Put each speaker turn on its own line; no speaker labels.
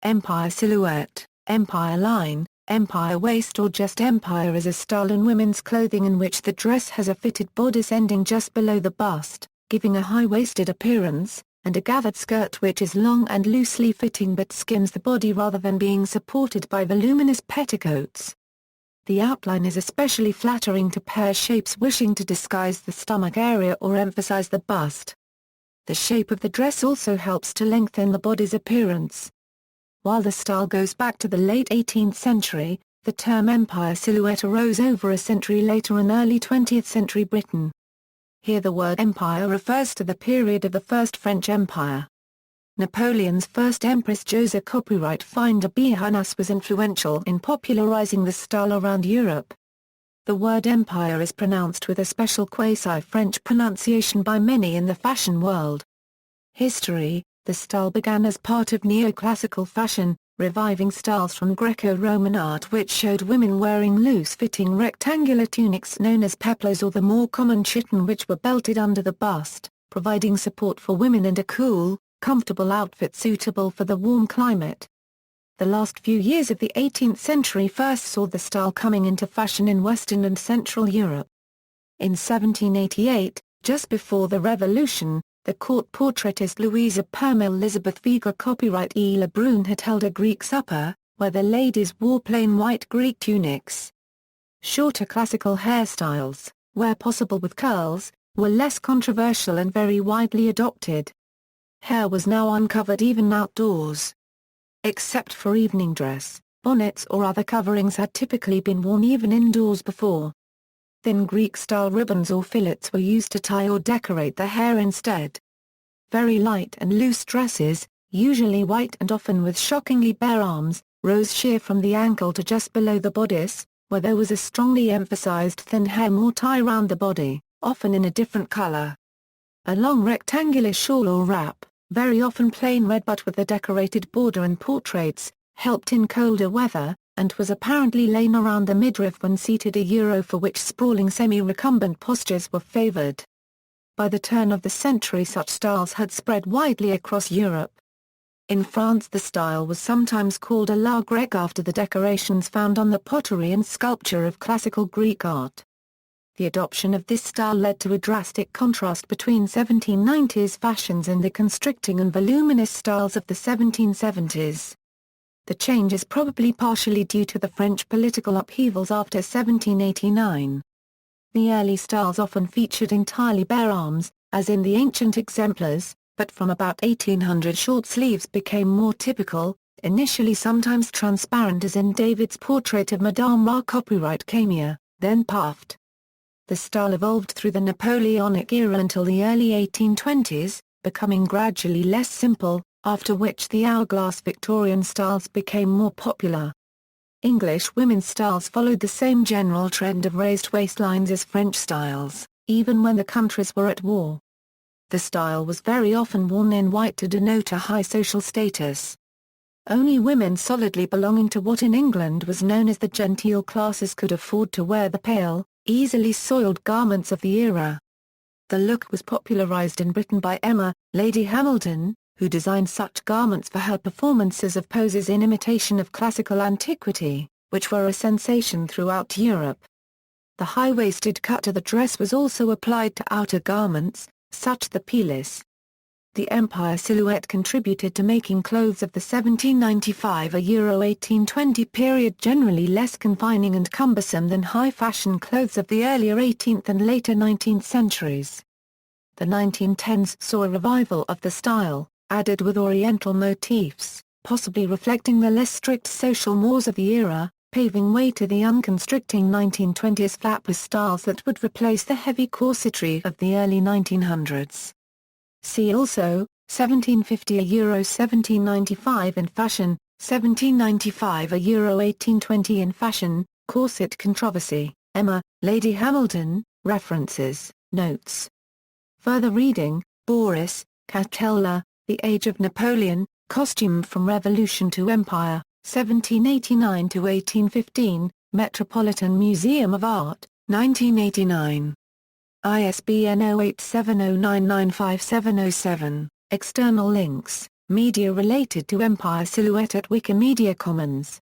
empire silhouette, empire line, empire waist or just empire is a style in women's clothing in which the dress has a fitted bodice ending just below the bust, giving a high-waisted appearance, and a gathered skirt which is long and loosely fitting but skims the body rather than being supported by voluminous petticoats. The outline is especially flattering to pear shapes wishing to disguise the stomach area or emphasize the bust. The shape of the dress also helps to lengthen the body's appearance. While the style goes back to the late 18th century, the term empire silhouette arose over a century later in early 20th century Britain. Here the word empire refers to the period of the First French Empire. Napoleon's first Empress Joséphine copyright de Beauharnais was influential in popularizing the style around Europe. The word empire is pronounced with a special quasi-French pronunciation by many in the fashion world. History: the style began as part of neoclassical fashion, reviving styles from Greco-Roman art which showed women wearing loose-fitting rectangular tunics known as peplars or the more common chiton which were belted under the bust, providing support for women and a cool, comfortable outfit suitable for the warm climate. The last few years of the 18th century first saw the style coming into fashion in Western and Central Europe. In 1788, just before the Revolution, the court portraitist Louisa Permel Elizabeth Vega copyright E. Lebrun had held a Greek supper, where the ladies wore plain white Greek tunics. Shorter classical hairstyles, where possible with curls, were less controversial and very widely adopted. Hair was now uncovered even outdoors. Except for evening dress, bonnets or other coverings had typically been worn even indoors before. Thin Greek-style ribbons or fillets were used to tie or decorate the hair instead. Very light and loose dresses, usually white and often with shockingly bare arms, rose sheer from the ankle to just below the bodice, where there was a strongly emphasized thin hem or tie round the body, often in a different color. A long rectangular shawl or wrap, very often plain red but with a decorated border and portraits, helped in colder weather, and was apparently lain around the midriff when seated, for which sprawling semi-recumbent postures were favored. By the turn of the century such styles had spread widely across Europe. In France the style was sometimes called a la grecque after the decorations found on the pottery and sculpture of classical Greek art. The adoption of this style led to a drastic contrast between 1790s fashions and the constricting and voluminous styles of the 1770s. The change is probably partially due to the French political upheavals after 1789. The early styles often featured entirely bare arms, as in the ancient exemplars, but from about 1800 short sleeves became more typical, initially sometimes transparent as in David's portrait of Madame Ra copyright Camille, then puffed. The style evolved through the Napoleonic era until the early 1820s, becoming gradually less simple, after which the hourglass Victorian styles became more popular. English women's styles followed the same general trend of raised waistlines as French styles, even when the countries were at war. The style was very often worn in white to denote a high social status. Only women solidly belonging to what in England was known as the genteel classes could afford to wear the pale, easily soiled garments of the era. The look was popularized in Britain by Emma, Lady Hamilton, who designed such garments for her performances of poses in imitation of classical antiquity, which were a sensation throughout Europe. The high-waisted cut to the dress was also applied to outer garments, such the pelisse. The empire silhouette contributed to making clothes of the 1795–1820 period generally less confining and cumbersome than high-fashion clothes of the earlier 18th and later 19th centuries. The 1910s saw a revival of the style, added with oriental motifs, possibly reflecting the less strict social mores of the era, paving way to the unconstricting 1920s flapper styles that would replace the heavy corsetry of the early 1900s. See also, 1750–1795 in fashion, 1795–1820 in fashion, corset controversy, Emma, Lady Hamilton, references, notes. Further reading, Boris, Katella, The Age of Napoleon, Costume from Revolution to Empire, 1789–1815, Metropolitan Museum of Art, 1989. ISBN 0870995707, external links. Media related to empire silhouette at Wikimedia Commons.